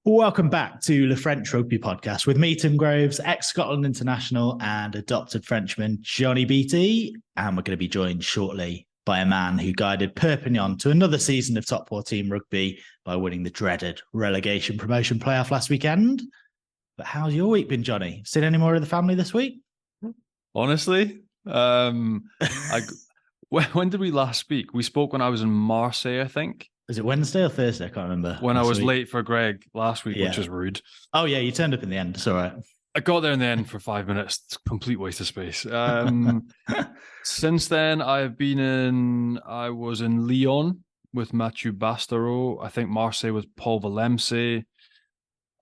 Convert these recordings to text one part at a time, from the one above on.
Welcome back to the French Rugby Podcast with me, Tim Groves, ex-Scotland international and adopted Frenchman, Johnny Beattie. And we're going to be joined shortly by a man who guided Perpignan to another season of top 14 rugby by winning the dreaded relegation promotion playoff last weekend. But how's your week been, Johnny? Seen any more of the family this week? Honestly, when did we last speak? We spoke when I was in Marseille, I think. Is it Wednesday or Thursday? I can't remember. When I was late for Greg last week, Yeah. which is rude. Oh, yeah, you turned up in the end. It's all right. I got there in the end for 5 minutes. It's a complete waste of space. Since then, I was in Lyon with Mathieu Bastareaud. I think Marseille with Paul Valemse.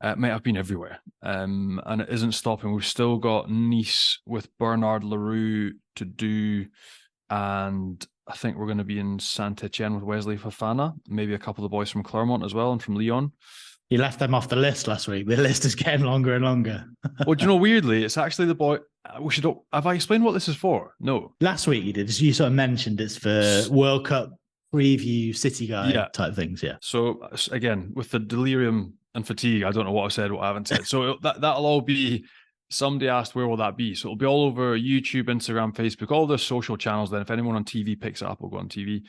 Mate, I've been everywhere. And it isn't stopping. We've still got Nice with Bernard Leroux to do. And I think we're going to be in Saint-Etienne with Wesley Fofana, maybe a couple of the boys from Clermont as well and from Lyon. You left them off the list last week. The list is getting longer and longer. Well, do you know, weirdly, it's actually the boy. Have I explained what this is for? No. Last week you did. You sort of mentioned it's for World Cup preview, City Guide type things. Yeah. So again, with the delirium and fatigue, I don't know what I've said, what I haven't said. So that'll all be. Somebody asked, where will that be? So it'll be all over YouTube, Instagram, Facebook, all the social channels. Then if anyone on TV picks it up, we'll go on TV.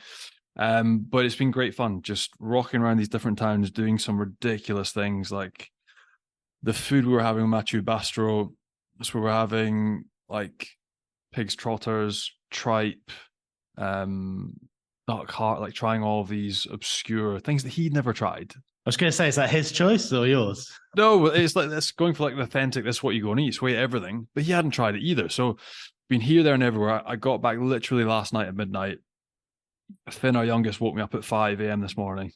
But it's been great fun, just rocking around these different towns, doing some ridiculous things like the food we were having with Mathieu Bastareaud. So we were having like pig's trotters, tripe, duck heart, like trying all of these obscure things that he'd never tried. I was going to say, is that his choice or yours? No, it's like that's going for like an authentic, this is what you go and eat, so eat everything. But he hadn't tried it either. So been here, there, and everywhere. I got back literally last night at midnight. Finn, our youngest, woke me up at 5 a.m. this morning.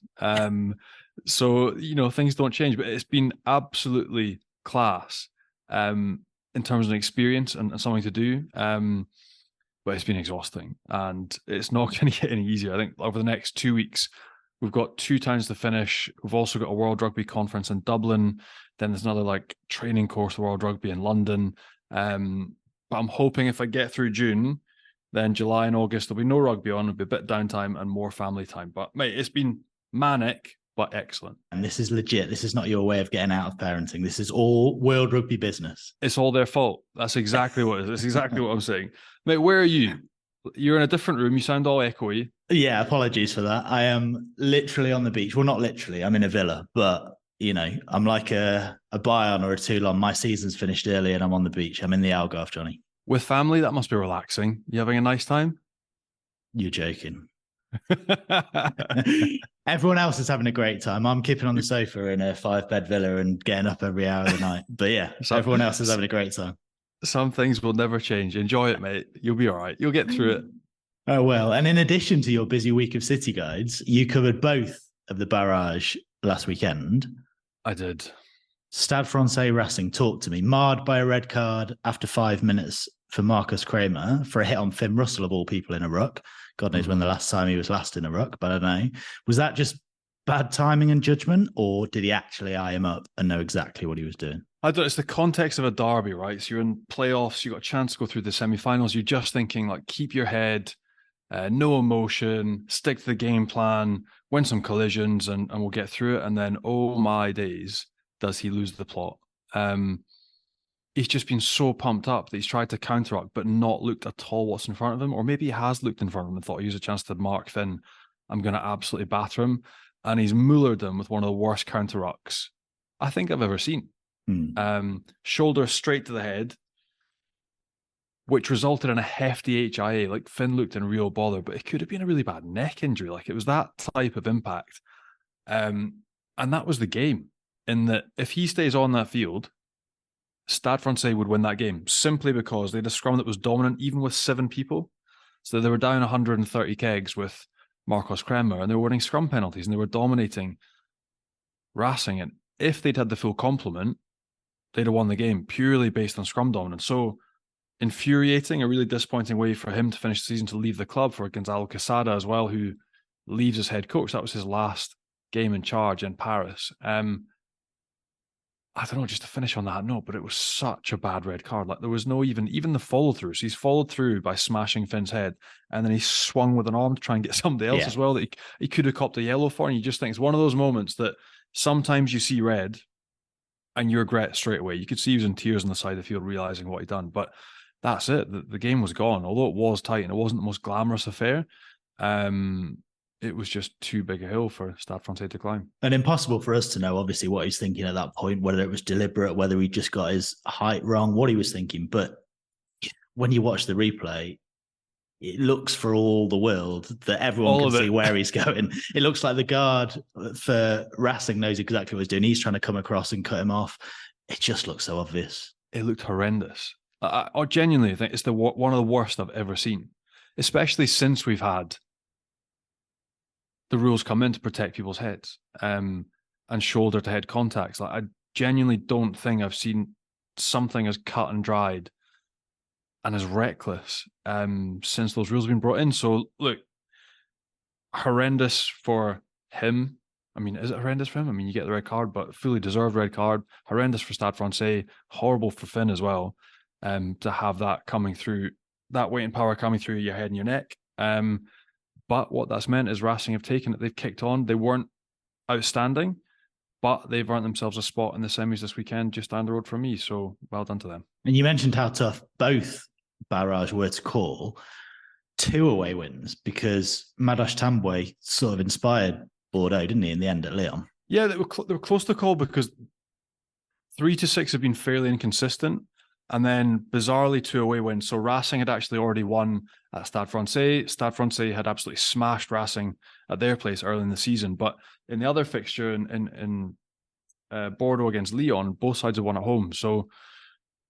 So, you know, things don't change, but it's been absolutely class in terms of an experience and something to do. But it's been exhausting and it's not going to get any easier. I think over the next 2 weeks, we've got 2 towns to finish. We've also got a World Rugby conference in Dublin. Then there's another like training course for World Rugby in London. But I'm hoping if I get through June, then July and August, there'll be no rugby on. It'll be a bit of downtime and more family time. But mate, it's been manic, but excellent. And this is legit. This is not your way of getting out of parenting. This is all World Rugby business. It's all their fault. That's exactly what it is. That's exactly what I'm saying. Mate, where are you? You're in a different room. You sound all echoey. Yeah, apologies for that. I am literally on the beach. Well, not literally. I'm in a villa, but you know, I'm like a Bayern or a Toulon. My season's finished early and I'm on the beach. I'm in the Algarve, Johnny. With family, that must be relaxing. You having a nice time? You're joking. Everyone else is having a great time. I'm keeping on the sofa in a 5-bed villa and getting up every hour of the night. But yeah, everyone else is having a great time. Some things will never change. Enjoy it, mate. You'll be all right. You'll get through it. Oh, well. And in addition to your busy week of City Guides, you covered both of the Barrages last weekend. I did. Stade Francais Racing talked to me, marred by a red card after 5 minutes for Marcos Kremer for a hit on Finn Russell, of all people, in a ruck. God knows when the last time he was last in a ruck, but I don't know. Was that just bad timing and judgment, or did he actually eye him up and know exactly what he was doing? I don't. It's the context of a derby, right? So you're in playoffs, you got a chance to go through the semi-finals. You're just thinking, like, keep your head, no emotion, stick to the game plan, win some collisions, and we'll get through it. And then, oh my days, does he lose the plot? He's just been so pumped up that he's tried to counteract, but not looked at all what's in front of him. Or maybe he has looked in front of him and thought, here's a chance to mark Finn. I'm going to absolutely batter him. And he's mullered them with one of the worst counter-rucks I think I've ever seen. Shoulder straight to the head, which resulted in a hefty HIA. Like, Finn looked in real bother, but it could have been a really bad neck injury. Like, it was that type of impact. And that was the game, in that if he stays on that field, Stade Francais would win that game simply because they had a scrum that was dominant, even with 7 people. So they were down 130 kegs with Marcos Kremer, and they were winning scrum penalties, and they were dominating Racing. And if they'd had the full complement, they'd have won the game purely based on scrum dominance. So infuriating, a really disappointing way for him to finish the season, to leave the club, for Gonzalo Quesada as well, who leaves as head coach. That was his last game in charge in Paris. I don't know, just to finish on that note, but it was such a bad red card. Like, there was no even the follow through. So he's followed through by smashing Finn's head, and then he swung with an arm to try and get somebody else as well that he could have copped a yellow for. And you just think it's one of those moments that sometimes you see red and you regret straight away. You could see he was in tears on the side of the field, realizing what he'd done. But that's it. The game was gone. Although it was tight and it wasn't the most glamorous affair, it was just too big a hill for Stade Francais to climb. And impossible for us to know, obviously, what he's thinking at that point, whether it was deliberate, whether he just got his height wrong, what he was thinking. But when you watch the replay, it looks for all the world that everyone can see where he's going. It looks like the guard for Racing knows exactly what he's doing. He's trying to come across and cut him off. It just looks so obvious. It looked horrendous. I genuinely think it's one of the worst I've ever seen, especially since we've had the rules come in to protect people's heads and shoulder-to-head contacts. Like, I genuinely don't think I've seen something as cut and dried and as reckless since those rules have been brought in. So, look, horrendous for him. I mean, is it horrendous for him? I mean, you get the red card, but fully deserved red card. Horrendous for Stade Francais. Horrible for Finn as well, to have that coming through, that weight and power coming through your head and your neck. But what that's meant is Racing have taken it. They've kicked on. They weren't outstanding, but they've earned themselves a spot in the semis this weekend just down the road from me. So well done to them. And you mentioned how tough both Barrages were to call. 2 away wins, because Madosh Tambwe sort of inspired Bordeaux, didn't he, in the end at Lyon? Yeah, they were close to call, because 3 to 6 have been fairly inconsistent. And then bizarrely 2 away wins. So Racing had actually already won at Stade Francais. Stade Francais had absolutely smashed Racing at their place early in the season. But in the other fixture in Bordeaux against Lyon, both sides had won at home. So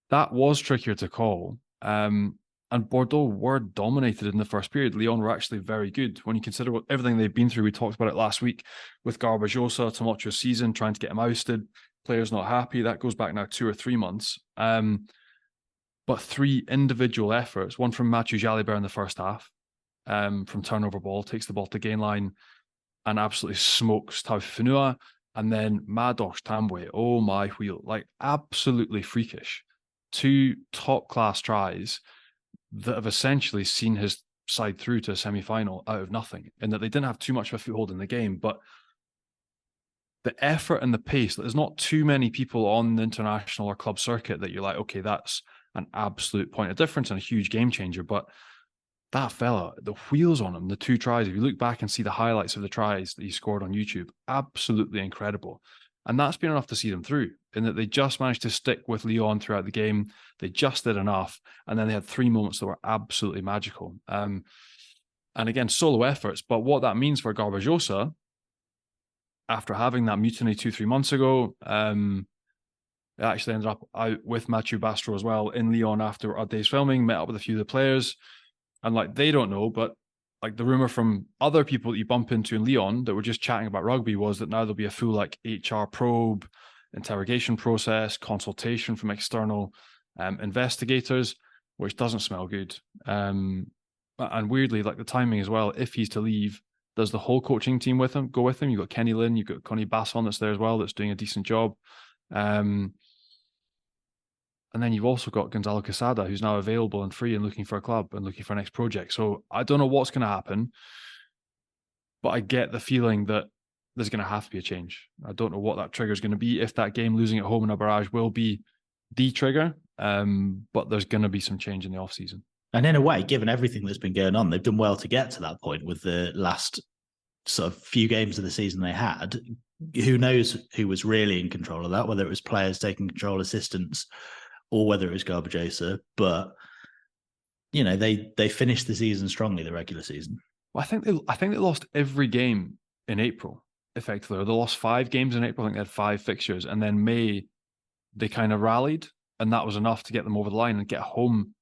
that was trickier to call. And Bordeaux were dominated in the first period. Lyon were actually very good. When you consider everything they've been through, we talked about it last week with Barrages, tumultuous season, trying to get him ousted, players not happy. That goes back now 2 or 3 months. But 3 individual efforts, one from Mathieu Jalibert in the first half, from turnover ball, takes the ball to gain line and absolutely smokes Taufifinua. And then Madosh Tambwe, oh my wheel, like absolutely freakish. 2 top-class tries that have essentially seen his side through to a semi-final out of nothing, in that they didn't have too much of a foothold in the game, but the effort and the pace, there's not too many people on the international or club circuit that you're like, okay, that's an absolute point of difference and a huge game changer. But that fella, the wheels on him, the 2 tries, if you look back and see the highlights of the tries that he scored on YouTube, absolutely incredible. And that's been enough to see them through, in that they just managed to stick with Lyon throughout the game. They just did enough. And then they had 3 moments that were absolutely magical. And again, solo efforts. But what that means for Barrages, after having that mutiny 2-3 months ago, it actually ended up out with Mathieu Bastro as well in Lyon after our day's filming, met up with a few of the players. And like, they don't know, but like the rumor from other people that you bump into in Lyon that were just chatting about rugby was that now there'll be a full like HR probe, interrogation process, consultation from external investigators, which doesn't smell good. And weirdly, like the timing as well, if he's to leave, does the whole coaching team go with him? You've got Kenny Lynn, you've got Connie Basson that's there as well, that's doing a decent job. And then you've also got Gonzalo Quesada, who's now available and free and looking for a club and looking for a next project. So I don't know what's going to happen, but I get the feeling that there's going to have to be a change. I don't know what that trigger is going to be. If that game losing at home in a barrage will be the trigger, but there's going to be some change in the off-season. And in a way, given everything that's been going on, they've done well to get to that point with the last sort of few games of the season they had. Who knows who was really in control of that, whether it was players taking control, assistants, or whether it was Barrages. But, you know, they finished the season strongly, the regular season. Well, I think they lost every game in April, effectively. They lost 5 games in April. I think they had 5 fixtures. And then May, they kind of rallied, and that was enough to get them over the line and get a home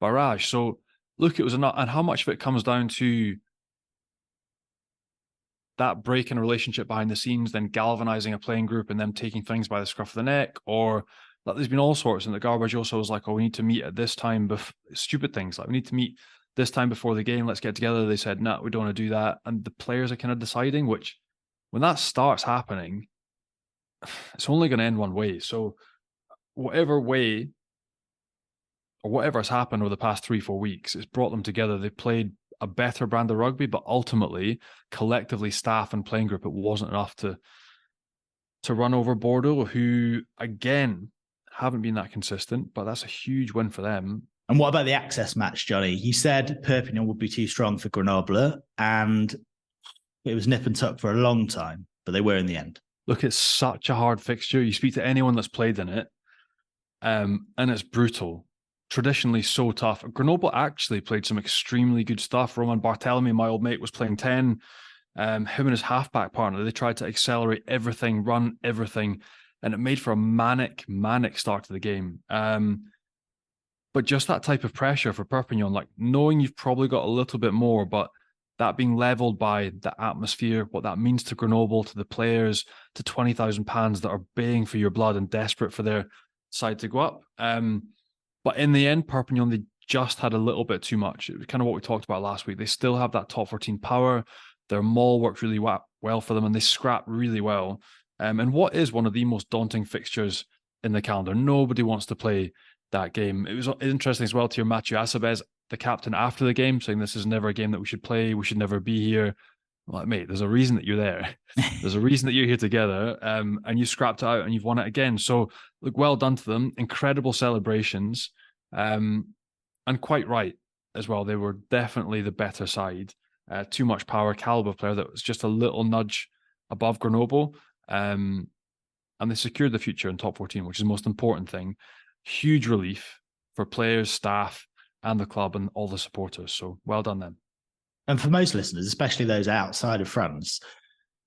barrage. So, look, it was enough. And how much of it comes down to that break in a relationship behind the scenes, then galvanizing a playing group and them taking things by the scruff of the neck, or like there's been all sorts. And the Barrages was like, oh, we need to meet at this time. Stupid things like we need to meet this time before the game. Let's get together. They said, no, we don't want to do that. And the players are kind of deciding, which when that starts happening, it's only going to end one way. So whatever way or whatever has happened over the past 3-4 weeks, it's brought them together. They played a better brand of rugby, but ultimately, collectively, staff and playing group, it wasn't enough to to run over Bordeaux, who, again, haven't been that consistent, but that's a huge win for them. And what about the access match, Johnny? You said Perpignan would be too strong for Grenoble, and it was nip and tuck for a long time, but they were in the end. Look, it's such a hard fixture. You speak to anyone that's played in it, and it's brutal. Traditionally so tough. Grenoble actually played some extremely good stuff. Roman Barthelemy, my old mate, was playing 10. Him and his halfback partner, they tried to accelerate everything, run everything, and it made for a manic start to the game. But just that type of pressure for Perpignan, like knowing you've probably got a little bit more, but that being leveled by the atmosphere, what that means to Grenoble, to the players, to 20,000 fans that are baying for your blood and desperate for their side to go up. But in the end, Perpignan, they just had a little bit too much. It was kind of what we talked about last week. They still have that top 14 power. Their maul worked really well for them, and they scrapped really well. And what is one of the most daunting fixtures in the calendar? Nobody wants to play that game. It was interesting as well to hear Mathieu Acebes, the captain, after the game, saying this is never a game that we should play. We should never be here. I'm like, mate, there's a reason that you're there. There's a reason that you're here together, and you scrapped it out and you've won it again. So, look, well done to them. Incredible celebrations, and quite right as well. They were definitely the better side. Too much power, caliber player that was just a little nudge above Grenoble. And they secured the future in top 14, which is the most important thing. Huge relief for players, staff, and the club and all the supporters. So well done them. And for most listeners, especially those outside of France,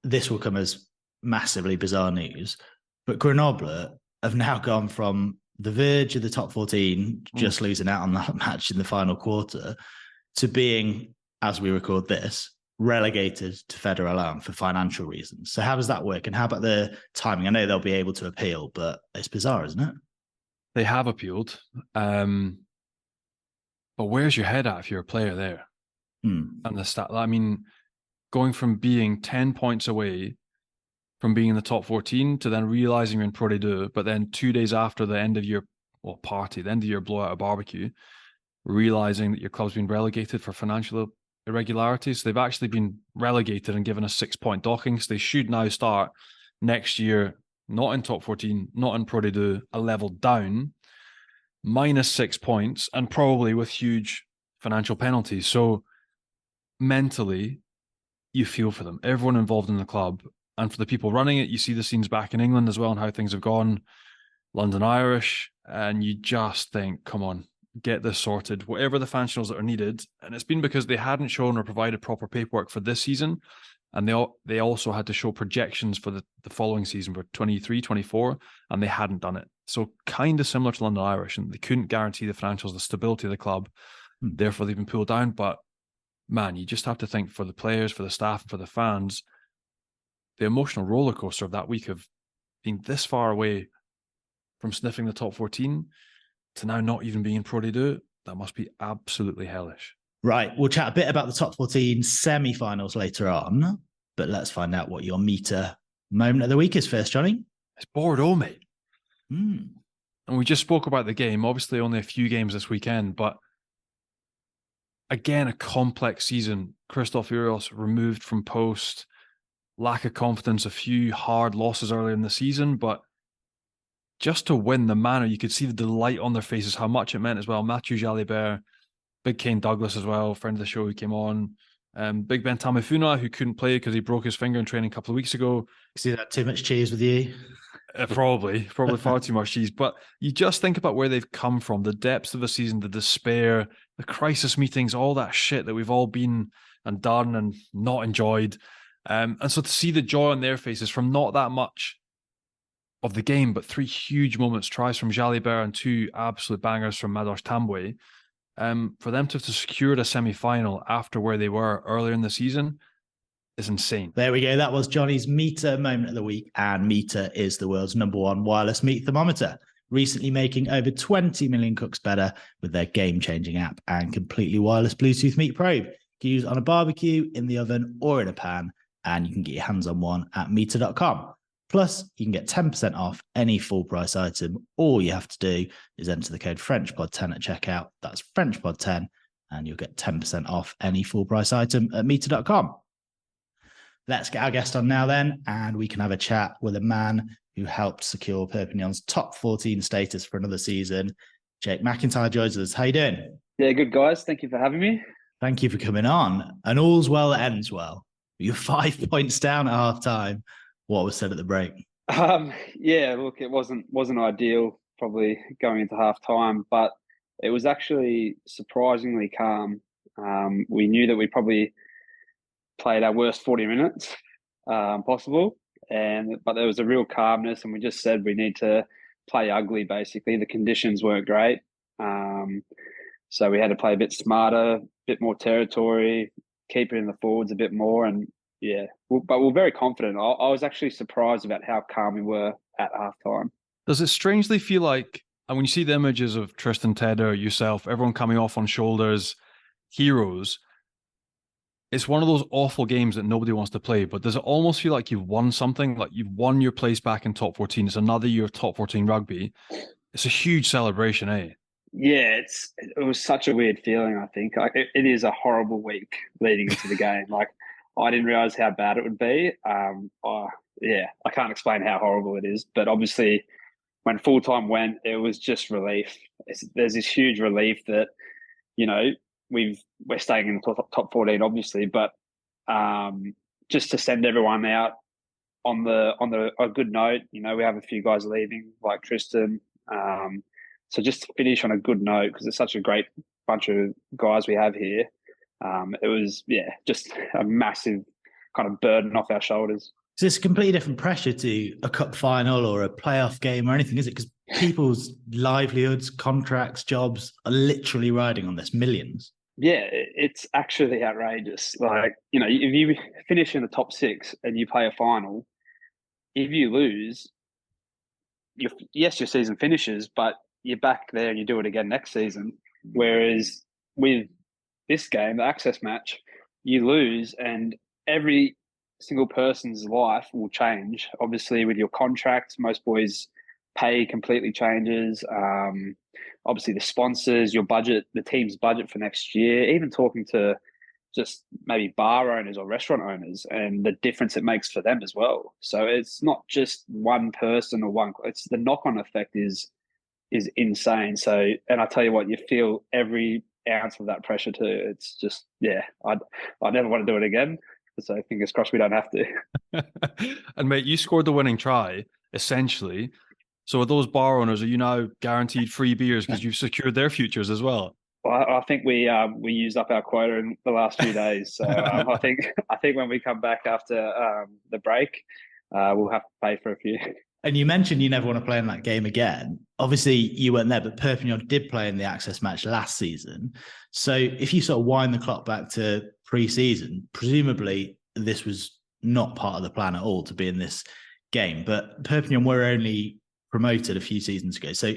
this will come as massively bizarre news. But Grenoble have now gone from the verge of the top 14, just losing out on that match in the final quarter, to being, as we record this, relegated to Fédéral 1 for financial reasons. So how does that work? And how about the timing? I know they'll be able to appeal, but it's bizarre, isn't it? They have appealed. But where's your head at if you're a player there? And the stat, I mean, going from being 10 points away from being in the top 14 to then realizing you're in Pro D2, but then 2 days after the end of your party, the end of your blowout or barbecue, realizing that your club's been relegated for financial irregularities. They've actually been relegated and given a 6-point docking. So they should now start next year, not in top 14, not in Pro D2, a level down, minus 6 points, and probably with huge financial penalties. So mentally, you feel for them, everyone involved in the club. And for the people running it, you see the scenes back in England as well and how things have gone, London Irish, and you just think, come on, get this sorted, whatever the fan channels that are needed. And it's been because they hadn't shown or provided proper paperwork for this season. And they also had to show projections for the following season for 23, 24, and they hadn't done it. So kind of similar to London Irish, and they couldn't guarantee the financials, the stability of the club. Therefore, they've been pulled down. But man, you just have to think for the players, for the staff, for the fans, the emotional roller coaster of that week of being this far away from sniffing the top 14 to now not even being in Pro D2, that must be absolutely hellish. Right. We'll chat a bit about the top 14 semi-finals later on, but let's find out what your meter moment of the week is first, Johnny. It's Bordeaux, mate. And we just spoke about the game. Obviously, only a few games this weekend, but again, a complex season. Christophe Urios removed from post, lack of confidence, a few hard losses earlier in the season, but just to win the manner, you could see the delight on their faces, how much it meant as well. Mathieu Jalibert, Big Kane Douglas as well, friend of the show who came on. Big Ben Tamifuna, who couldn't play because he broke his finger in training a couple of weeks ago. See that too much cheese with you? Probably far too much cheese. But you just think about where they've come from, the depths of the season, the despair, the crisis meetings, all that shit that we've all been and done and not enjoyed. And so to see the joy on their faces from not that much of the game, but 3 huge moments, tries from Jalibert and 2 absolute bangers from Madosh Tambwe, for them to have secured a semi-final after where they were earlier in the season is insane. There we go. That was Johnny's meter moment of the week. And Meter is the world's #1 wireless meat thermometer, recently making over 20 million cooks better with their game-changing app and completely wireless Bluetooth meat probe. You can use on a barbecue, in the oven, or in a pan, and you can get your hands on one at meter.com. Plus, you can get 10% off any full price item. All you have to do is enter the code FrenchPod10 at checkout. That's FrenchPod10, and you'll get 10% off any full price item at meter.com. Let's get our guest on now then, and we can have a chat with a man who helped secure Perpignan's top 14 status for another season. Jake McIntyre joins us. How you doing? Yeah, good guys. Thank you for having me. Thank you for coming on. And all's well that ends well. You're 5 points down at half time. What was said at the break? Yeah, look, it wasn't ideal probably going into half time, but it was actually surprisingly calm. We knew that we probably played our worst 40 minutes possible, but there was a real calmness, and we just said we need to play ugly. Basically, the conditions weren't great, so we had to play a bit smarter, a bit more territory, keep it in the forwards a bit more, and yeah. But we're very confident. I was actually surprised about how calm we were at halftime. Does it strangely feel like, and when you see the images of Tristan Tedder, yourself, everyone coming off on shoulders, heroes, it's one of those awful games that nobody wants to play, but does it almost feel like you've won something? Like you've won your place back in top 14. It's another year of top 14 rugby. It's a huge celebration, eh? Yeah, it was such a weird feeling, I think. Like it is a horrible week leading into the game. Like I didn't realize how bad it would be. Yeah, I can't explain how horrible it is, but obviously when full time went, it was just relief. There's this huge relief that, you know, we're staying in the top 14, obviously, but just to send everyone out on a good note. You know, we have a few guys leaving, like Tristan. So just to finish on a good note, because it's such a great bunch of guys we have here. It was, just a massive kind of burden off our shoulders. So it's a completely different pressure to a cup final or a playoff game or anything, is it? Because people's livelihoods, contracts, jobs are literally riding on this, millions. Yeah, it's actually outrageous. Like, you know, if you finish in the top 6 and you play a final, if you lose, your season finishes, but you're back there and you do it again next season. Whereas with this game, the access match, you lose and every single person's life will change. Obviously, with your contract, most boys' pay completely changes. Obviously, the sponsors, your budget, the team's budget for next year, even talking to just maybe bar owners or restaurant owners and the difference it makes for them as well. So it's not just one person or one, it's the knock-on effect is insane. So, and I tell you what, you feel every ounce of that pressure too. It's just, I never want to do it again. So fingers crossed we don't have to. And mate, you scored the winning try, essentially. So with those bar owners, are you now guaranteed free beers because you've secured their futures as well? Well, I think we used up our quota in the last few days. So I think when we come back after the break, we'll have to pay for a few. And you mentioned you never want to play in that game again. Obviously, you weren't there, but Perpignan did play in the access match last season. So if you sort of wind the clock back to pre-season, presumably this was not part of the plan at all to be in this game. But Perpignan were only promoted a few seasons ago. So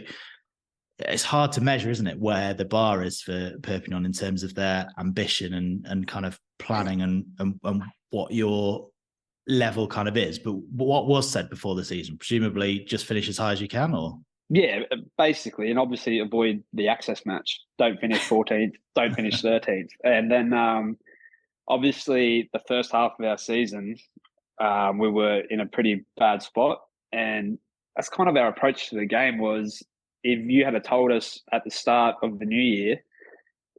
it's hard to measure, isn't it, where the bar is for Perpignan in terms of their ambition and kind of planning and what your level kind of is. But what was said before the season? Presumably just finish as high as you can, or? Yeah, basically, and obviously avoid the access match. Don't finish 14th, don't finish 13th. And then obviously the first half of our season, we were in a pretty bad spot. And that's kind of our approach to the game was, if you had told us at the start of the new year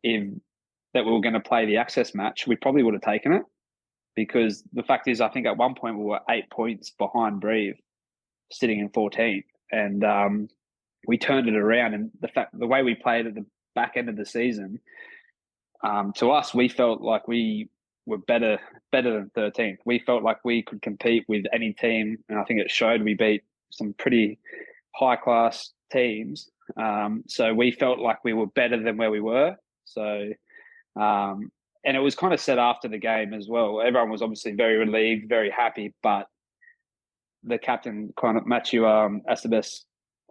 that we were going to play the access match, we probably would have taken it. Because the fact is, I think at one point we were 8 points behind Breve, sitting in 14th. And we turned it around. And the way we played at the back end of the season, to us, we felt like we were better than 13th. We felt like we could compete with any team. And I think it showed. We beat some pretty high-class teams. So we felt like we were better than where we were. So, and it was kind of said after the game as well. Everyone was obviously very relieved, very happy, but the captain, kind of Matthew Acebes,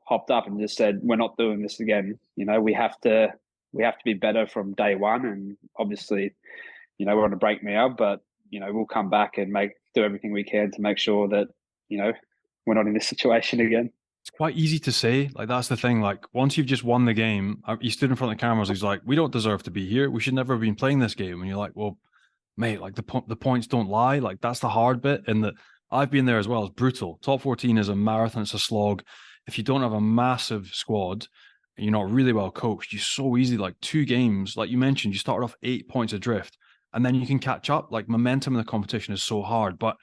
hopped up and just said, "We're not doing this again. You know, we have to be better from day one." And obviously, you know, we're on a break now, but you know, we'll come back and do everything we can to make sure that, you know, we're not in this situation again. It's quite easy to say. Like, that's the thing. Like, once you've just won the game, he stood in front of the cameras. He's like, "We don't deserve to be here. We should never have been playing this game." And you're like, "Well, mate, like the points don't lie. Like that's the hard bit. And that I've been there as well. It's brutal. Top 14 is a marathon. It's a slog. If you don't have a massive squad and you're not really well coached, you so easily, like 2 games, like you mentioned, you started off 8 points adrift and then you can catch up. Like momentum in the competition is so hard. But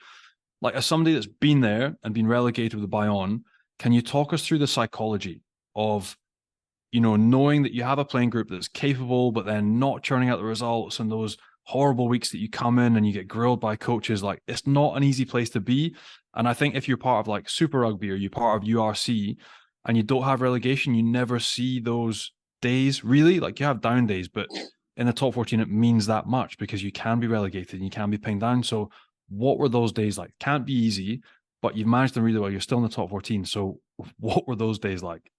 like as somebody that's been there and been relegated with the Bayonne, can you talk us through the psychology of, knowing that you have a playing group that's capable, but then not churning out the results, and those horrible weeks that you come in and you get grilled by coaches? Like, it's not an easy place to be. And I think if you're part of like Super Rugby or you're part of URC and you don't have relegation, you never see those days really. Like you have down days, but in the top 14, it means that much because you can be relegated and you can be pinned down. So what were those days like? Can't be easy, but you've managed them really well. You're still in the top 14. So what were those days like?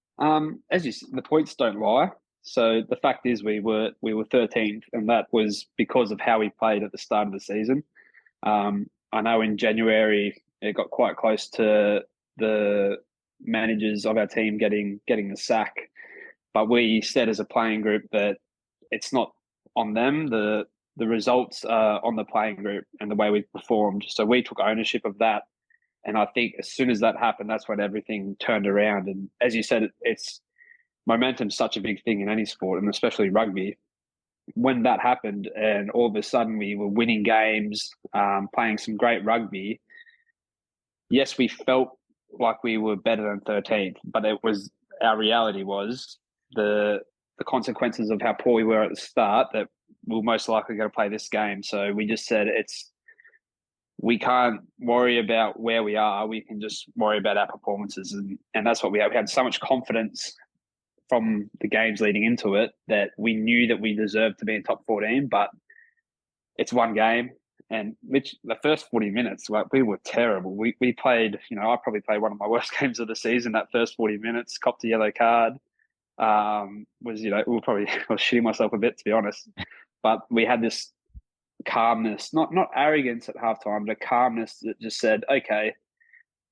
As you said, the points don't lie. So the fact is, we were 13th, and that was because of how we played at the start of the season. I know in January it got quite close to the managers of our team getting the sack, but we said as a playing group that it's not on them. The results are on the playing group and the way we performed. So we took ownership of that. And I think as soon as that happened, that's when everything turned around. And as you said, it's momentum's such a big thing in any sport, and especially rugby. When that happened and all of a sudden we were winning games, playing some great rugby, yes, we felt like we were better than 13th, but our reality was the consequences of how poor we were at the start, that we're most likely going to play this game. So we just said we can't worry about where we are. We can just worry about our performances. And that's what we had. We had so much confidence from the games leading into it that we knew that we deserved to be in top 14, but it's one game. And the first 40 minutes, like, we were terrible. We played, I probably played one of my worst games of the season. That first 40 minutes, copped a yellow card. I was shitting myself a bit, to be honest. But we had this calmness, not arrogance at halftime, but a calmness that just said, okay,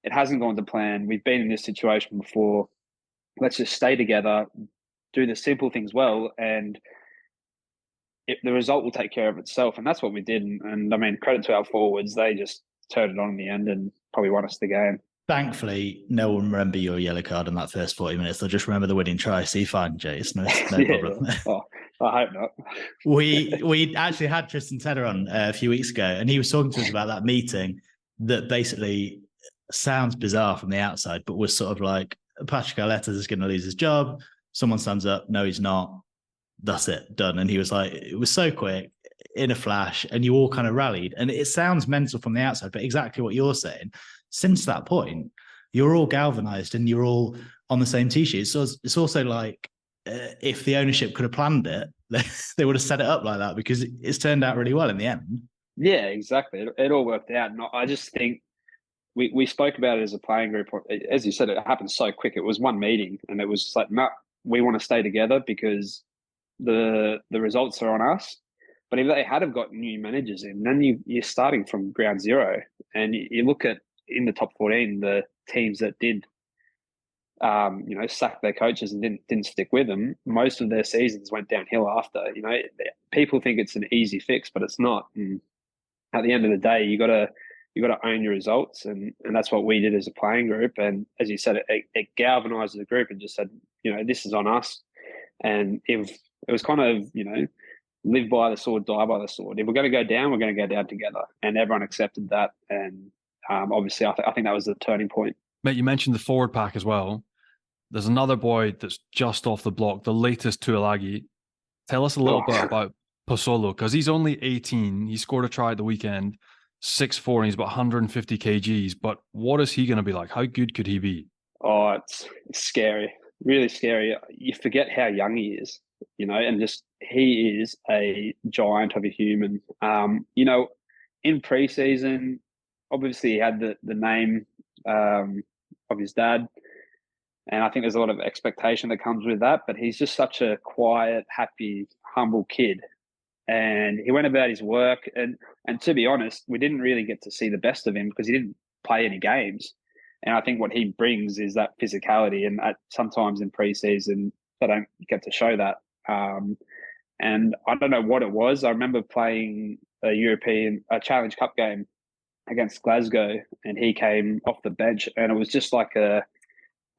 it hasn't gone to plan. We've been in this situation before. Let's just stay together, do the simple things well, and the result will take care of itself. And that's what we did. And I mean, credit to our forwards. They just turned it on in the end and probably won us the game. Thankfully, no one remember your yellow card in that first 40 minutes. They'll just remember the winning try. So you're fine, Jay. It's no problem. Oh, I hope not. We actually had Tristan Tedder on a few weeks ago, and he was talking to us about that meeting that basically sounds bizarre from the outside, but was sort of like, Patrick Arletta is going to lose his job. Someone stands up. No, he's not. That's it. Done. And he was like, it was so quick, in a flash, and you all kind of rallied. And it sounds mental from the outside, but exactly what you're saying. Since that point, you're all galvanized and you're all on the same t-shirt. So it's also like, if the ownership could have planned it, they would have set it up like that, because it's turned out really well in the end. Yeah, exactly. It all worked out. And I just think we spoke about it as a playing group. As you said, it happened so quick. It was one meeting, and it was just like, no, we want to stay together because the results are on us. But if they had have got new managers in, then you're starting from ground zero. And you look at, in the top 14, the teams that did, sack their coaches and didn't stick with them, most of their seasons went downhill after. People think it's an easy fix, but it's not. And at the end of the day, you got to own your results, and that's what we did as a playing group. And as you said, it galvanized the group and just said, this is on us. And if it was kind of, live by the sword, die by the sword. If we're going to go down, we're going to go down together. And everyone accepted that. And obviously, I think that was the turning point. Mate, you mentioned the forward pack as well. There's another boy that's just off the block, the latest Tuilagi. Tell us a little bit about Posolo, because he's only 18. He scored a try at the weekend, 6'4", and he's about 150 kgs. But what is he going to be like? How good could he be? Oh, it's scary, really scary. You forget how young he is, and just he is a giant of a human. In pre-season, obviously he had the name of his dad, and I think there's a lot of expectation that comes with that, but he's just such a quiet, happy, humble kid. And he went about his work, and to be honest, we didn't really get to see the best of him because he didn't play any games. And I think what he brings is that physicality, and sometimes in pre-season they don't get to show that. And I don't know what it was. I remember playing a Challenge Cup game against Glasgow, and he came off the bench, and it was just like a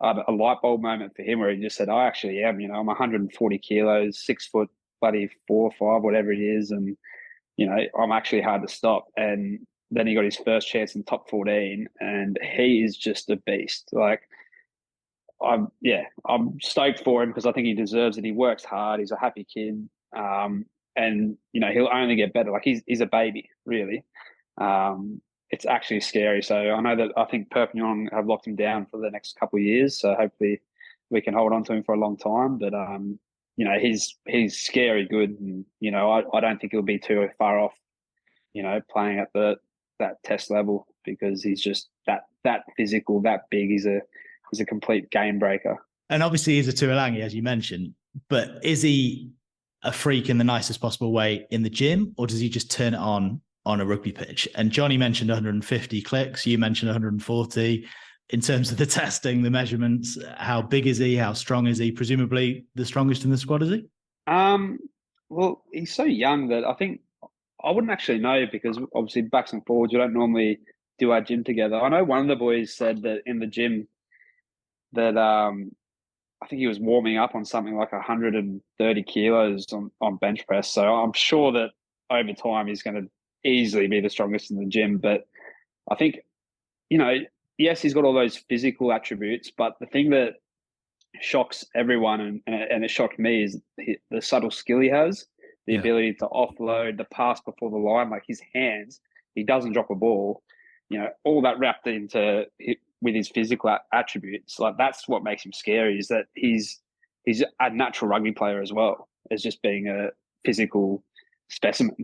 light bulb moment for him where he just said, I actually am, I'm 140 kilos, 6 foot, bloody 4 or 5, whatever it is. And, I'm actually hard to stop. And then he got his first chance in top 14, and he is just a beast. Like, I'm stoked for him because I think he deserves it. He works hard. He's a happy kid. And, he'll only get better. Like, he's a baby, really. It's actually scary. So I think Perpignan have locked him down for the next couple of years. So hopefully we can hold on to him for a long time. But he's scary good, and I don't think he'll be too far off, playing at that test level, because he's just that physical, that big. He's a complete game breaker. And obviously he's a Tuolangi, as you mentioned. But is he a freak in the nicest possible way in the gym, or does he just turn it on a rugby pitch? And Johnny mentioned 150 clicks. You mentioned 140. In terms of the testing, the measurements, how big is he? How strong is he? Presumably the strongest in the squad, is he? Well, he's so young that I think I wouldn't actually know, because obviously backs and forwards, we don't normally do our gym together. I know one of the boys said that in the gym that I think he was warming up on something like 130 kilos on bench press. So I'm sure that over time he's going to easily be the strongest in the gym. But I think, yes, he's got all those physical attributes, but the thing that shocks everyone, and it shocked me, is the subtle skill he has, the ability to offload, the pass before the line, like his hands, he doesn't drop a ball, all that wrapped into with his physical attributes. Like, that's what makes him scary, is that he's a natural rugby player as well as just being a physical specimen.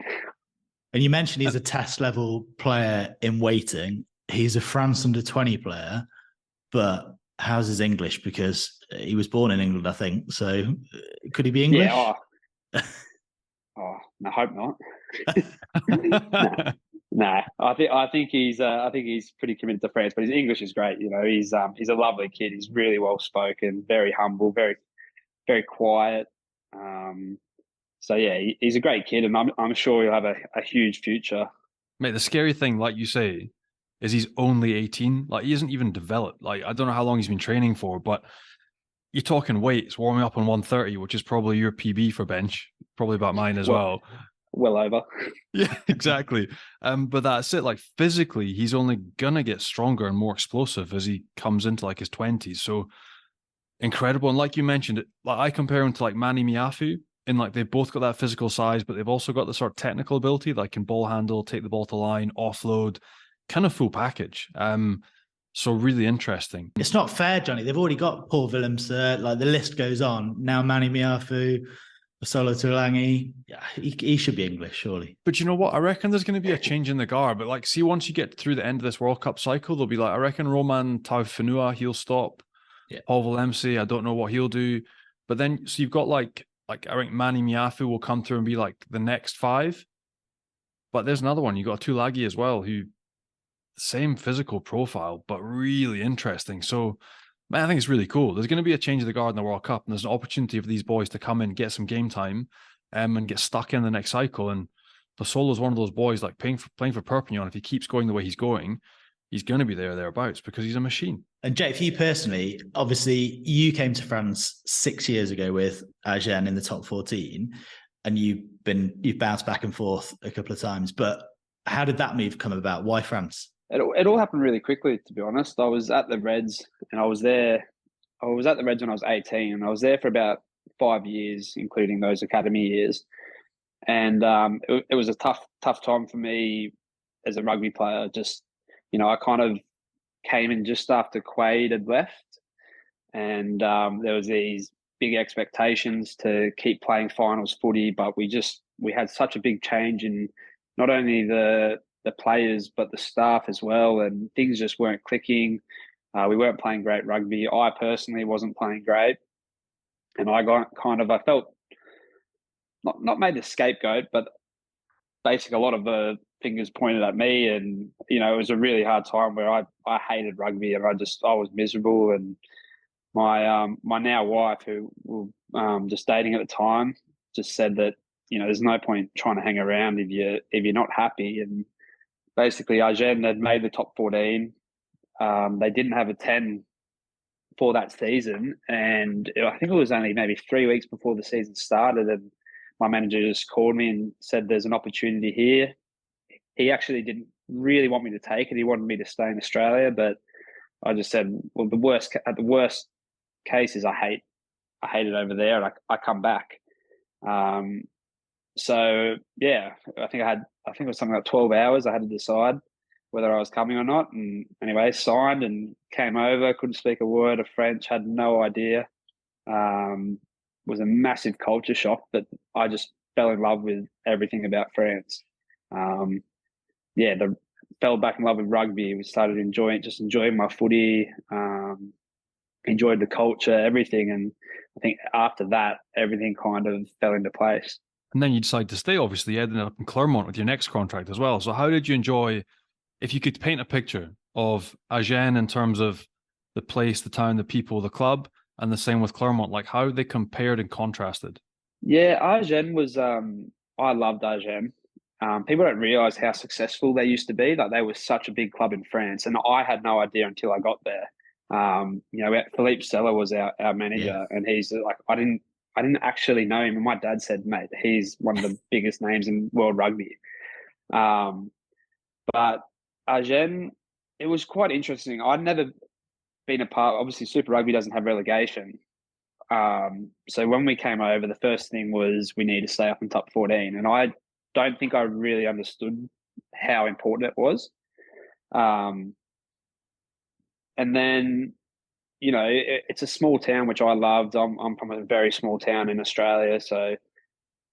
And you mentioned he's a test level player in waiting. He's a France under-20 player, but how's his English? Because he was born in England, I think. So could he be English? Yeah. I hope not. No. I think he's pretty committed to France, but his English is great. He's a lovely kid. He's really well spoken, very humble, very, very quiet. So yeah, he's a great kid, and I'm sure he'll have a huge future. Mate, the scary thing, like you say, is he's only 18. Like, he isn't even developed. Like, I don't know how long he's been training for, but you're talking weights, warming up on 130, which is probably your PB for bench, probably about mine as well. Well over. Yeah, exactly. But that's it. Like, physically, he's only gonna get stronger and more explosive as he comes into like his 20s. So incredible. And like you mentioned, like, I compare him to like Manny Miafu, in like they've both got that physical size, but they've also got the sort of technical ability, like can ball handle, take the ball to line, offload, kind of full package. So really interesting. It's not fair, Johnny. They've already got Paul Willems, like the list goes on. Now Manny Miafu, Solo Tuolangi, he should be English, surely. But you know what? I reckon there's going to be a change in the guard. But like, see, once you get through the end of this World Cup cycle, they'll be like, I reckon Roman Taufenua, he'll stop. Yeah. Paul Willemse, I don't know what he'll do. But then, so you've got like I think Manny Miafu will come through and be like the next 5. But there's another one. You got Tulagi as well, who same physical profile, but really interesting. So, man, I think it's really cool. There's going to be a change of the guard in the World Cup, and there's an opportunity for these boys to come in, get some game time, and get stuck in the next cycle. And Solo's one of those boys, like playing for Perpignan. If he keeps going the way he's going, he's going to be there or thereabouts, because he's a machine. And Jake, for you personally, obviously you came to France 6 years ago with Agen in the top 14, and you've bounced back and forth a couple of times. But how did that move come about? Why France? It all happened really quickly, to be honest. I was at the Reds, and I was at the Reds when I was 18, and I was there for about 5 years, including those academy years. And it was a tough time for me as a rugby player. Just, I kind of came in just after Quade had left, and there was these big expectations to keep playing finals footy, but we had such a big change in not only the players, but the staff as well. And things just weren't clicking. We weren't playing great rugby. I personally wasn't playing great. And I felt not made the scapegoat, but basically a lot of the fingers pointed at me. And, it was a really hard time where I hated rugby, and I was miserable. And my now wife, who we were just dating at the time, just said that, there's no point trying to hang around if you're not happy. And basically, Agen had made the top 14. They didn't have a 10 for that season, and I think it was only maybe 3 weeks before the season started, and my manager just called me and said, "There's an opportunity here." He actually didn't really want me to take it. He wanted me to stay in Australia, but I just said, "Well, the worst case is I hate it over there, and I come back." So yeah, I think it was something like 12 hours. I had to decide whether I was coming or not. And anyway, signed and came over. Couldn't speak a word of French. Had no idea. Was a massive culture shock, but I just fell in love with everything about France. Fell back in love with rugby. We started enjoying my footy. Enjoyed the culture, everything, and I think after that, everything kind of fell into place. And then you decided to stay, obviously. You ended up in Clermont with your next contract as well. So how did you enjoy, if you could paint a picture of Agen in terms of the place, the town, the people, the club, and the same with Clermont, like how they compared and contrasted? Yeah, Agen was, I loved Agen. People don't realise how successful they used to be. Like they were such a big club in France, and I had no idea until I got there. Philippe Sella was our manager, and he's like, I didn't actually know him. And my dad said, mate, he's one of the biggest names in world rugby. But Agen, it was quite interesting. I'd never been a part, obviously Super Rugby doesn't have relegation. So when we came over, the first thing was we need to stay up in top 14. And I don't think I really understood how important it was. And then, it's a small town, which I loved. I'm from a very small town in Australia. So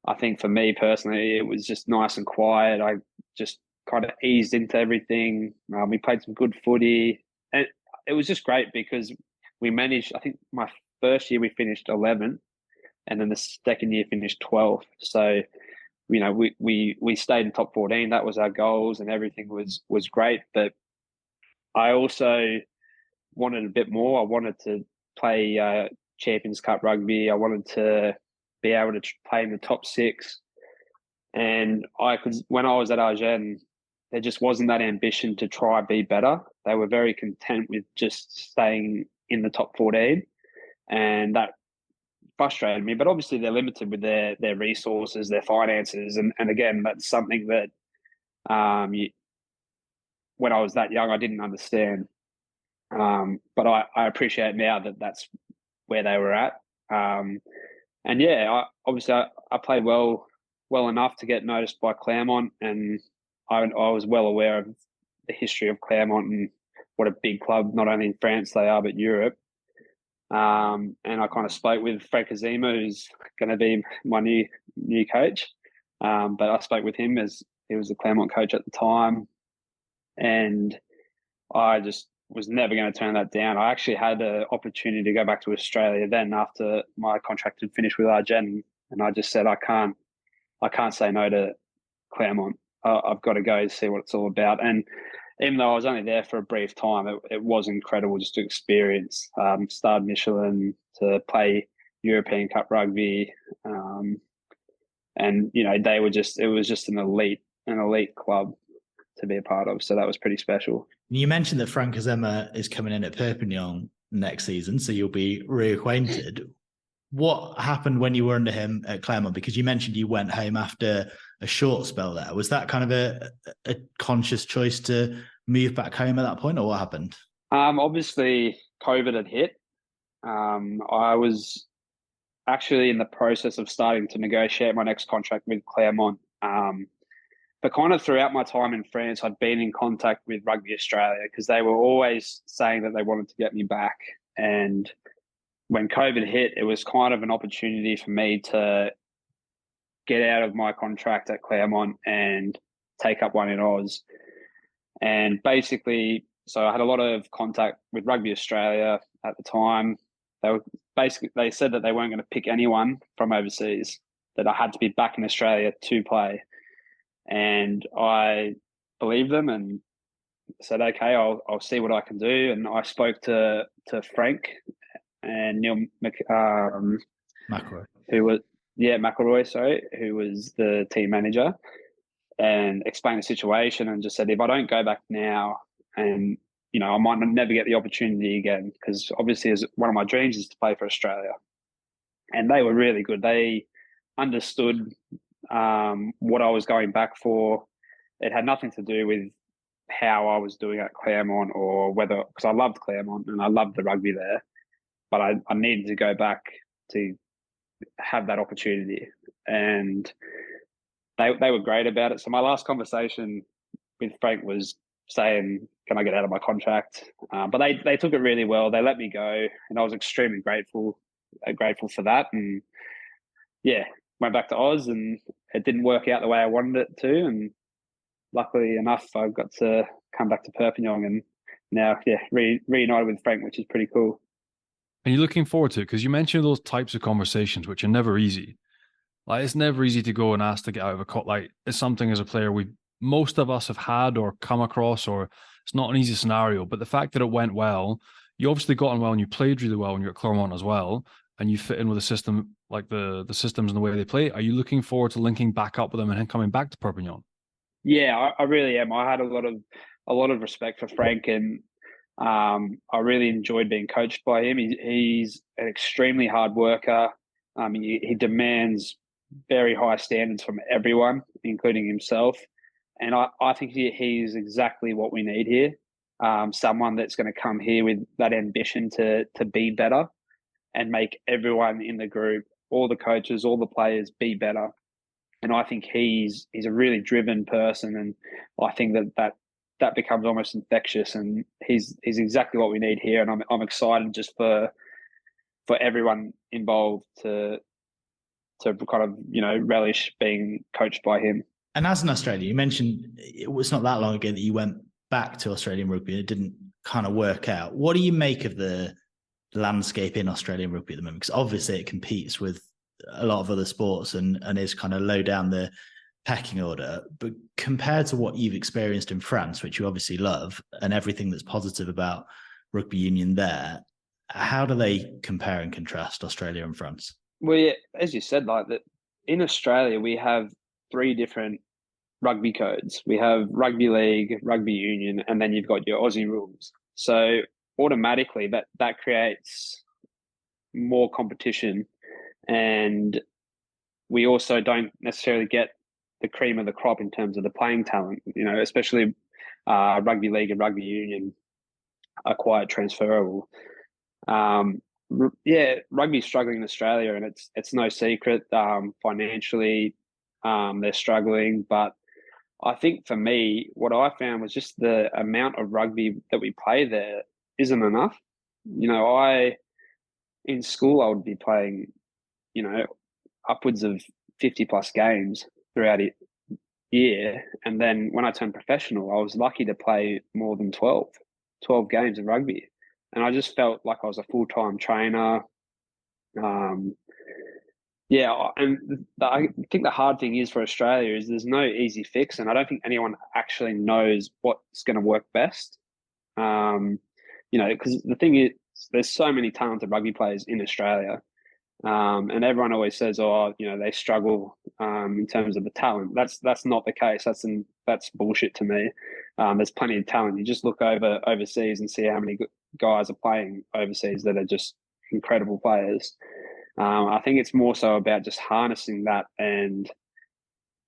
I think for me personally, it was just nice and quiet. I just kind of eased into everything. We played some good footy. And it was just great because we managed, I think my first year we finished 11th, and then the second year finished 12th. So, we stayed in top 14. That was our goals, and everything was great. But I also wanted a bit more. I wanted to play Champions Cup rugby. I wanted to be able to play in the top 6. And when I was at Agen, there just wasn't that ambition to try be better. They were very content with just staying in the top 14. And that frustrated me. But obviously they're limited with their resources, their finances. And again, that's something that when I was that young, I didn't understand. But I appreciate now that that's where they were at. And yeah, I played well enough to get noticed by Clermont, and I was well aware of the history of Clermont and what a big club, not only in France they are, but Europe. And I kind of spoke with Frank Azima, who's going to be my new coach. But I spoke with him as he was the Clermont coach at the time, and I just was never going to turn that down. I actually had an opportunity to go back to Australia then after my contract had finished with Argen, and I just said I can't say no to Clermont. I've got to go see what it's all about. And even though I was only there for a brief time, it was incredible just to experience Stade Michelin, to play European Cup rugby, and it was just an elite club to be a part of. So that was pretty special. You mentioned that Frank Azema is coming in at Perpignan next season, so you'll be reacquainted. What happened when you were under him at Clermont? Because you mentioned you went home after a short spell there. Was that kind of a conscious choice to move back home at that point, or what happened? Obviously, COVID had hit. I was actually in the process of starting to negotiate my next contract with Clermont. But kind of throughout my time in France, I'd been in contact with Rugby Australia because they were always saying that they wanted to get me back. And when COVID hit, it was kind of an opportunity for me to get out of my contract at Clermont and take up one in Oz. And basically, so I had a lot of contact with Rugby Australia at the time. They said that they weren't going to pick anyone from overseas, that I had to be back in Australia to play. And I believed them and said, okay, I'll see what I can do. And I spoke to Frank and Neil McElroy. who was McElroy, sorry, who was the team manager, and explained the situation and just said, if I don't go back now, and I might never get the opportunity again, because obviously one of my dreams is to play for Australia. And they were really good. They understood what I was going back for. It had nothing to do with how I was doing at Claremont, or whether, because I loved Claremont and I loved the rugby there, but I needed to go back to have that opportunity. And they were great about it. So my last conversation with Frank was saying, can I get out of my contract? But they took it really well. They let me go, and I was extremely grateful for that. And yeah, went back to Oz, and it didn't work out the way I wanted it to. And luckily enough, I got to come back to Perpignan, and now, reunited with Frank, which is pretty cool. And you're looking forward to it, because you mentioned those types of conversations, which are never easy. Like, it's never easy to go and ask to get out of a cut. Like, it's something as a player most of us have had or come across, or it's not an easy scenario. But the fact that it went well, you obviously got on well, and you played really well when you're at Claremont as well, and you fit in with the system, like the systems and the way they play. Are you looking forward to linking back up with them and then coming back to Perpignan? Yeah, I really am. I had a lot of respect for Frank, and I really enjoyed being coached by him. He's an extremely hard worker. He demands very high standards from everyone, including himself. And I think he's exactly what we need here. Someone that's going to come here with that ambition to be better and make everyone in the group, all the coaches, all the players, be better. And I think he's a really driven person, and I think that becomes almost infectious. And he's exactly what we need here. And I'm excited just for everyone involved to kind of relish being coached by him. And as an Australian, you mentioned it was not that long ago that you went back to Australian rugby and it didn't kind of work out. What do you make of the landscape in Australian rugby at the moment? Because obviously it competes with a lot of other sports and is kind of low down the pecking order. But compared to what you've experienced in France, which you obviously love, and everything that's positive about rugby union there, how do they compare and contrast Australia and France? Well, yeah, as you said, like that in Australia, we have 3 different rugby codes. We have rugby league, rugby union, and then you've got your Aussie rules. So automatically that creates more competition, and we also don't necessarily get the cream of the crop in terms of the playing talent, especially rugby league and rugby union are quite transferable. Rugby's struggling in Australia, and it's no secret. Financially, they're struggling, but I think for me, what I found was just the amount of rugby that we play there isn't enough. In school, I would be playing, upwards of 50 plus games throughout a year. And then when I turned professional, I was lucky to play more than 12 games of rugby. And I just felt like I was a full-time trainer. And I think the hard thing is for Australia is there's no easy fix, and I don't think anyone actually knows what's going to work best. Because the thing is, there's so many talented rugby players in Australia, and everyone always says, they struggle in terms of the talent. That's not the case. That's bullshit to me. There's plenty of talent. You just look overseas and see how many guys are playing overseas that are just incredible players. I think it's more so about just harnessing that and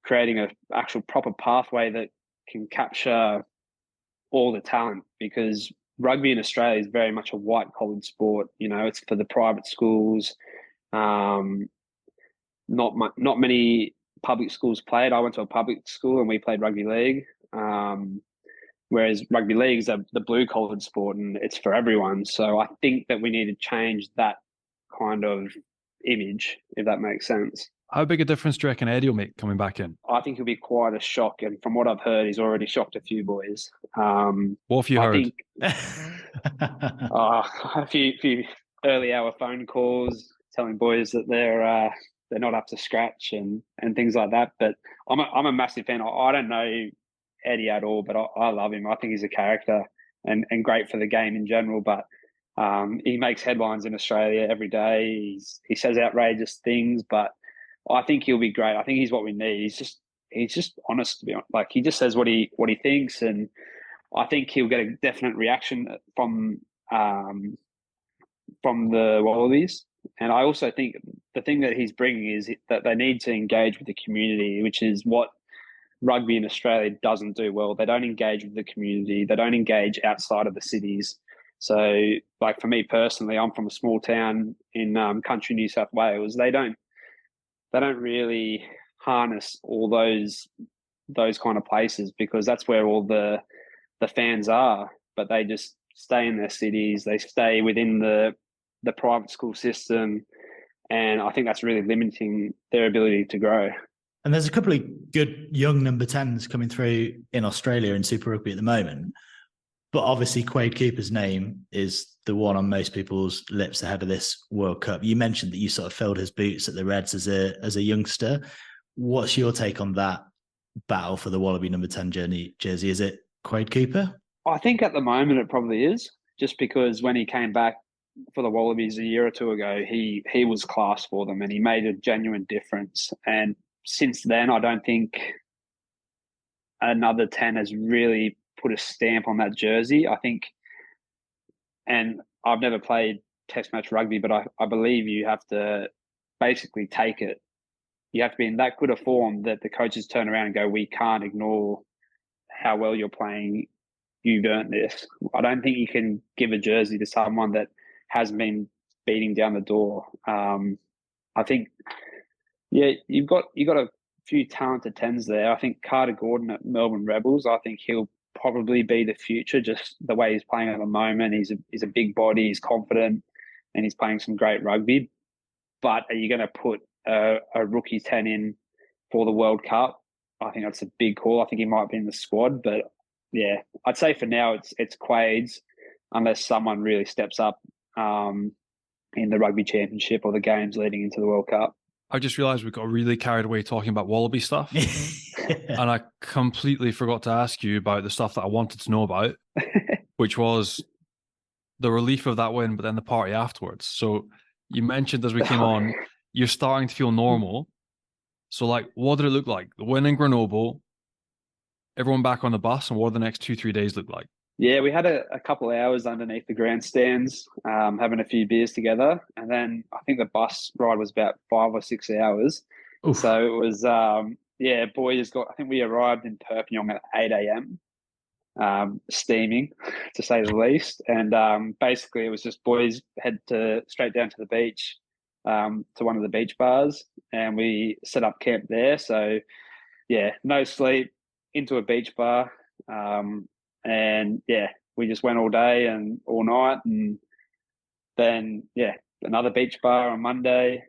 creating an actual proper pathway that can capture all the talent, because rugby in Australia is very much a white-collared sport. It's for the private schools. Not many public schools played. I went to a public school and we played rugby league. Whereas rugby league is the blue-collared sport, and it's for everyone. So I think that we need to change that kind of image, if that makes sense. How big a difference do you reckon Eddie will make coming back in? I think it'll be quite a shock, and from what I've heard, he's already shocked a few boys. What have you heard? A few early hour phone calls telling boys that they're not up to scratch and things like that. But I'm a massive fan. I don't know Eddie at all, but I love him. I think he's a character and great for the game in general. But he makes headlines in Australia every day. He says outrageous things, but I think he'll be great. I think he's what we need. He's just honest, to be honest. Like, he just says what he thinks, and I think he'll get a definite reaction from the Wallabies. And I also think the thing that he's bringing is that they need to engage with the community, which is what rugby in Australia doesn't do well. They don't engage with the community. They don't engage outside of the cities. So, like, for me personally, I'm from a small town in country New South Wales. They don't really harness all those kind of places, because that's where all the fans are. But they just stay in their cities. They stay within the private school system, and I think that's really limiting their ability to grow. And there's a couple of good young number 10s coming through in Australia in Super Rugby at the moment. But obviously Quade Cooper's name is the one on most people's lips ahead of this World Cup. You mentioned that you sort of filled his boots at the Reds as a youngster. What's your take on that battle for the Wallaby number 10 jersey? Is it Quade Cooper? I think at the moment it probably is, just because when he came back for the Wallabies a year or two ago, he was class for them, and he made a genuine difference. And since then, I don't think another 10 has really put a stamp on that jersey. I think, and I've never played test match rugby, but I believe you have to basically take it. You have to be in that good a form that the coaches turn around and go, we can't ignore how well you're playing. You've earned this. I don't think you can give a jersey to someone that has been beating down the door. I think, yeah, you got a few talented 10s there. I think Carter Gordon at Melbourne Rebels, I think he'll probably be the future, just the way he's playing at the moment. He's a big body, he's confident, and he's playing some great rugby. But are you going to put a rookie 10 in for the World Cup? I think that's a big call. I think he might be in the squad, but yeah, I'd say for now it's Quade's, unless someone really steps up in the Rugby Championship or the games leading into the World Cup. I just realized we got really carried away talking about Wallaby stuff. And I completely forgot to ask you about the stuff that I wanted to know about, which was the relief of that win, but then the party afterwards. So you mentioned as we came on, you're starting to feel normal. So, like, what did it look like? The win in Grenoble, everyone back on the bus, and what did the next 2-3 days look like? Yeah, we had a couple of hours underneath the grandstands, having a few beers together. And then I think the bus ride was about 5 or 6 hours. Oof. So it was, I think we arrived in Perpignan at 8 a.m, steaming, to say the least. And basically it was just boys head straight down to the beach, to one of the beach bars, and we set up camp there. So, yeah, no sleep, into a beach bar. And yeah, we just went all day and all night, and then another beach bar on Monday,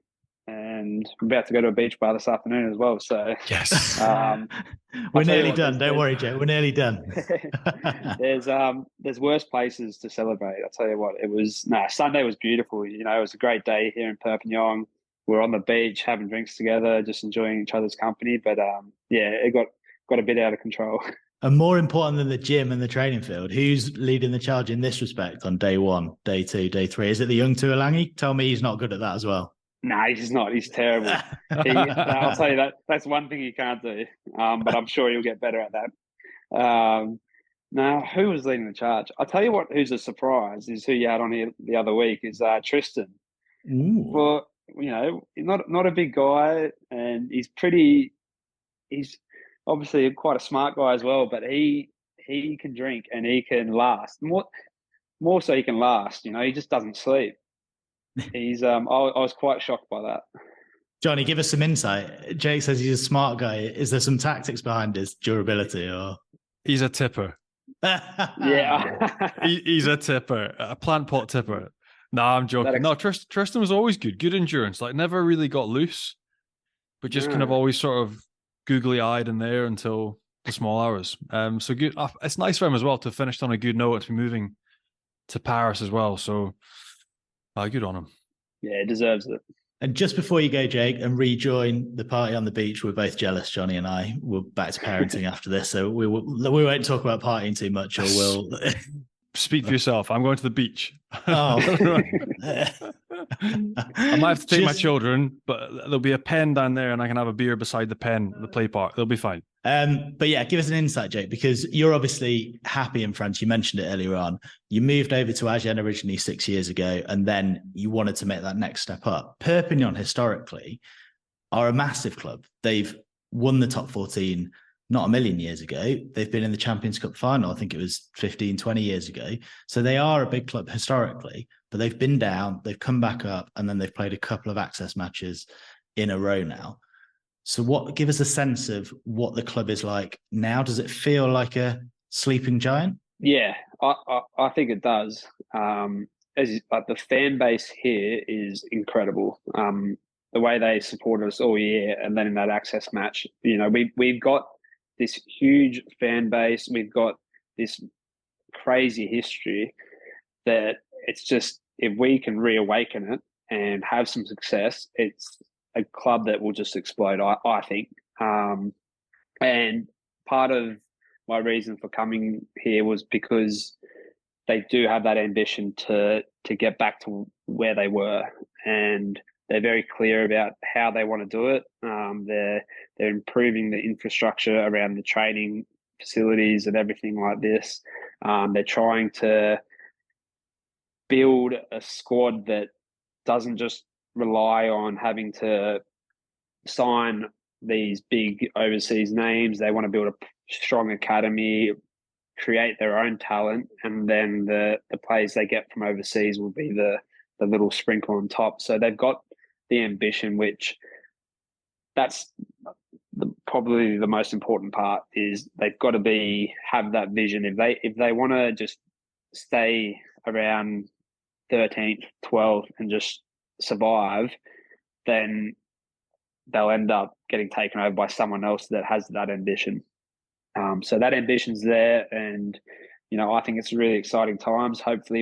and I'm about to go to a beach bar this afternoon as well. So yes, we're nearly done. Don't worry, Joe. We're nearly done. There's worse places to celebrate. I'll tell you what. Sunday was beautiful. You know, it was a great day here in Perpignan. We're on the beach having drinks together, just enjoying each other's company. But it got a bit out of control. And more important than the gym and the training field, who's leading the charge in this respect on day 1, day 2, day 3? Is it the young Tuolangi? Tell me he's not good at that as well. No, he's not. He's terrible. I'll tell you that's one thing he can't do. But I'm sure he'll get better at that. Now, who was leading the charge? I'll tell you what, who's a surprise is who you had on here the other week is Tristan. Ooh. Well, you know, not a big guy, and he's obviously quite a smart guy as well, but he can drink and he can last. More so he can last, you know, he just doesn't sleep. He's I was quite shocked by that. Johnny, give us some insight. Jake says he's a smart guy. Is there some tactics behind his durability, or he's a tipper? Yeah. He's a tipper, a plant pot tipper. No, I'm joking. No, Tristan was always good endurance, like never really got loose, but just kind of always sort of googly-eyed in there until the small hours. So good. It's nice for him as well to finish on a good note, to be moving to Paris as well. So good on him. Yeah, he deserves it. And just before you go, Jake, and rejoin the party on the beach, we're both jealous, Johnny and I. We're back to parenting after this, so we won't talk about partying too much, or we'll... Speak for yourself. I'm going to the beach. Oh. I might have to take my children, but there'll be a pen down there and I can have a beer beside the pen, the play park. They'll be fine. But yeah, give us an insight, Jake, because you're obviously happy in France. You mentioned it earlier on. You moved over to Agen originally 6 years ago, and then you wanted to make that next step up. Perpignan, historically, are a massive club. They've won the top 14 not a million years ago. They've been in the Champions Cup final. I think it was 15, 20 years ago. So they are a big club historically, but they've been down, they've come back up, and then they've played a couple of access matches in a row now. So give us a sense of what the club is like now. Does it feel like a sleeping giant? Yeah, I think it does. The fan base here is incredible. The way they supported us all year, and then in that access match, we've got this huge fan base. We've got this crazy history that it's just, if we can reawaken it and have some success, it's a club that will just explode, I think. And part of my reason for coming here was because they do have that ambition to get back to where they were, and they're very clear about how they want to do it. They're improving the infrastructure around the training facilities and everything like this. They're trying to build a squad that doesn't just rely on having to sign these big overseas names. They want to build a strong academy, create their own talent, and then the players they get from overseas will be the little sprinkle on top. So they've got the ambition, which that's probably the most important part, is they've got to have that vision. If they want to just stay around 13th, 12th and just survive, then they'll end up getting taken over by someone else that has that ambition. So that ambition's there, and I think it's really exciting times. Hopefully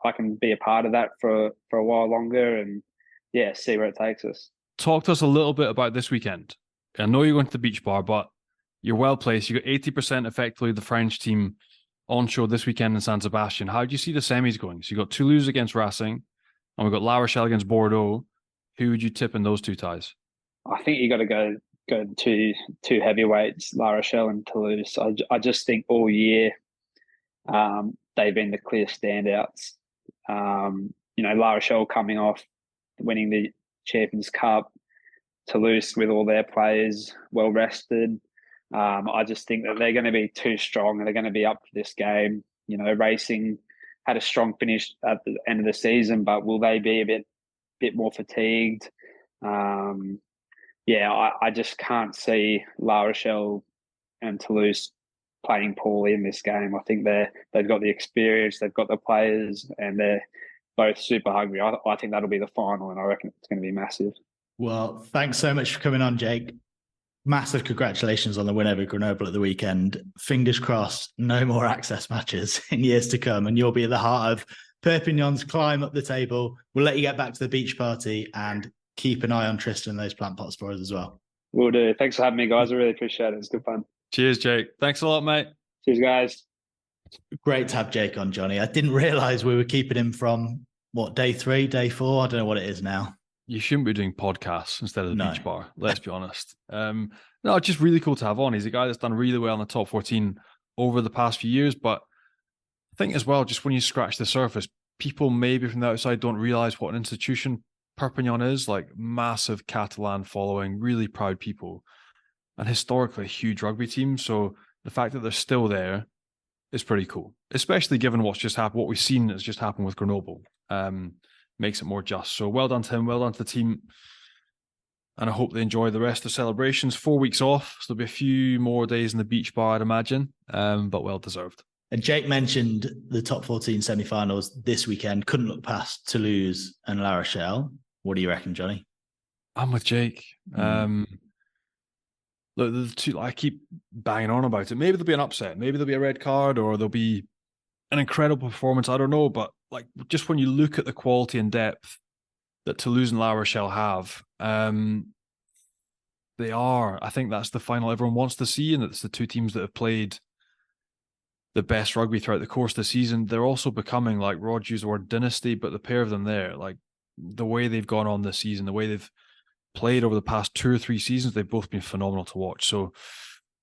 I can be a part of that for a while longer, and see where it takes us. Talk to us a little bit about this weekend. I know you're going to the beach bar, but you're well placed. You got 80% effectively the French team on show this weekend in San Sebastian. How do you see the semis going? So you got Toulouse against Racing, and we've got La Rochelle against Bordeaux. Who would you tip in those two ties? I think you got to go to two heavyweights, La Rochelle and Toulouse. I just think all year they've been the clear standouts. La Rochelle coming off winning the Champions Cup, Toulouse with all their players well rested. I just think that they're going to be too strong and they're going to be up for this game. Racing had a strong finish at the end of the season, but will they be a bit more fatigued? I just can't see La Rochelle and Toulouse playing poorly in this game. I think they've got the experience, they've got the players, and they're both super hungry. I think that'll be the final, and I reckon it's going to be massive. Well, thanks so much for coming on, Jake. Massive congratulations on the win over Grenoble at the weekend. Fingers crossed, no more access matches in years to come, and you'll be at the heart of Perpignan's climb up the table. We'll let you get back to the beach party and keep an eye on Tristan and those plant pots for us as well. Will do. Thanks for having me, guys. I really appreciate it. It's good fun. Cheers, Jake. Thanks a lot, mate. Cheers, guys. Great to have Jake on, Johnny. I didn't realise we were keeping him from, day 3, day 4? I don't know what it is now. You shouldn't be doing podcasts instead of the beach bar, let's be honest. No, it's just really cool to have on. He's a guy that's done really well in the top 14 over the past few years, but I think as well, just when you scratch the surface, people maybe from the outside don't realise what an institution Perpignan is, like massive Catalan following, really proud people, and historically a huge rugby team. So the fact that they're still there is pretty cool, especially given what's just happened, what we've seen has just happened with Grenoble. Makes it more just. So well done to him, well done to the team. And I hope they enjoy the rest of the celebrations. 4 weeks off, so there'll be a few more days in the beach bar, I'd imagine, but well deserved. And Jake mentioned the top 14 semi-finals this weekend. Couldn't look past Toulouse and La Rochelle. What do you reckon, Johnny? I'm with Jake. Look, the two, I keep banging on about it. Maybe there'll be an upset. Maybe there'll be a red card, or there'll be an incredible performance. I don't know, but like just when you look at the quality and depth that Toulouse and La Rochelle have, they are. I think that's the final everyone wants to see, and it's the two teams that have played the best rugby throughout the course of the season. They're also becoming, like Rod used the word dynasty, but the pair of them there, like the way they've gone on this season, the way they've played over the past 2 or 3 seasons, they've both been phenomenal to watch. So,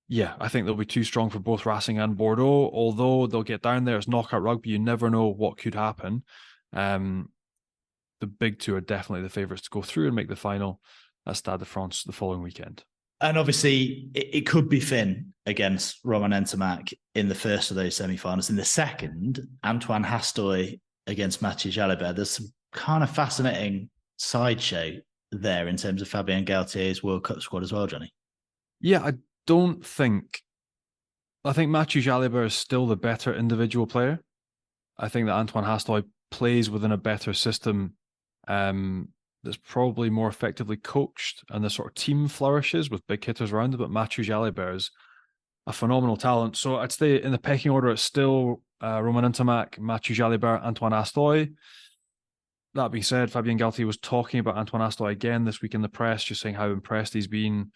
yeah, I think they'll be too strong for both Racing and Bordeaux. Although they'll get down there, it's knockout rugby. You never know what could happen. The big two are definitely the favourites to go through and make the final at Stade de France the following weekend. And obviously, it could be Finn against Romain Ntamak in the first of those semi-finals. In the second, Antoine Hastoy against Mathieu Jalibert. There's some kind of fascinating sideshow there in terms of Fabien Galtier's World Cup squad as well, Johnny. Yeah, I think Mathieu Jalibert is still the better individual player. I think that Antoine Hastoy plays within a better system that's probably more effectively coached, and the sort of team flourishes with big hitters around it. But Mathieu Jalibert is a phenomenal talent. So I'd say in the pecking order, it's still Romain Ntamak, Mathieu Jalibert, Antoine Hastoy. That being said, Fabien Galtier was talking about Antoine Hastoy again this week in the press, just saying how impressed he's been,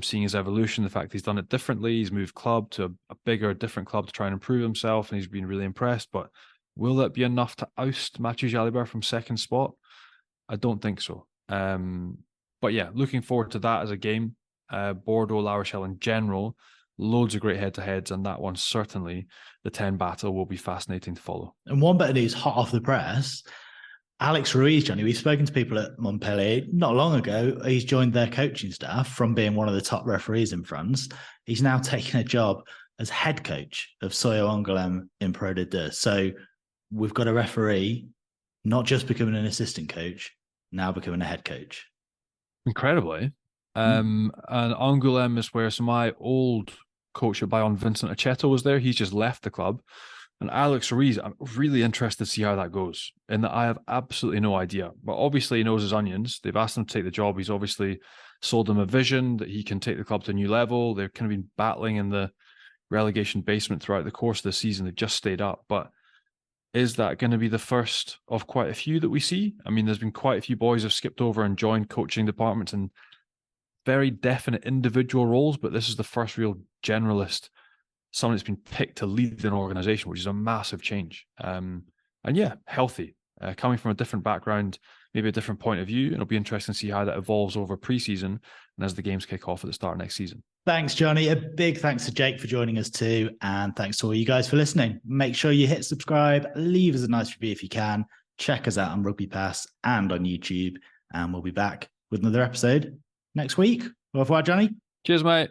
seeing his evolution, the fact he's done it differently. He's moved club to a bigger, different club to try and improve himself, and he's been really impressed. But will it be enough to oust Mathieu Jalibert from second spot? I don't think so. But yeah, looking forward to that as a game. Bordeaux, La Rochelle in general, loads of great head-to-heads, and that one certainly, the 10 battle, will be fascinating to follow. And one bit of news hot off the press, Alex Ruiz, Johnny, we've spoken to people at Montpellier not long ago. He's joined their coaching staff from being one of the top referees in France. He's now taken a job as head coach of Soyo Angoulême in Pro D2. So we've got a referee not just becoming an assistant coach, now becoming a head coach. Incredibly. And Angoulême is where my old coach at Bayonne, Vincent Aceto, was there. He's just left the club. And Alex Ruiz, I'm really interested to see how that goes. And I have absolutely no idea. But obviously he knows his onions. They've asked him to take the job. He's obviously sold them a vision that he can take the club to a new level. They've kind of been battling in the relegation basement throughout the course of the season. They've just stayed up. But is that going to be the first of quite a few that we see? I mean, there's been quite a few boys have skipped over and joined coaching departments in very definite individual roles, but this is the first real generalist, someone that's been picked to lead an organization, which is a massive change. And yeah, healthy, coming from a different background, maybe a different point of view. And it'll be interesting to see how that evolves over preseason and as the games kick off at the start of next season. Thanks, Johnny. A big thanks to Jake for joining us too. And thanks to all you guys for listening. Make sure you hit subscribe, leave us a nice review if you can. Check us out on Rugby Pass and on YouTube. And we'll be back with another episode next week. Au revoir, Johnny. Cheers, mate.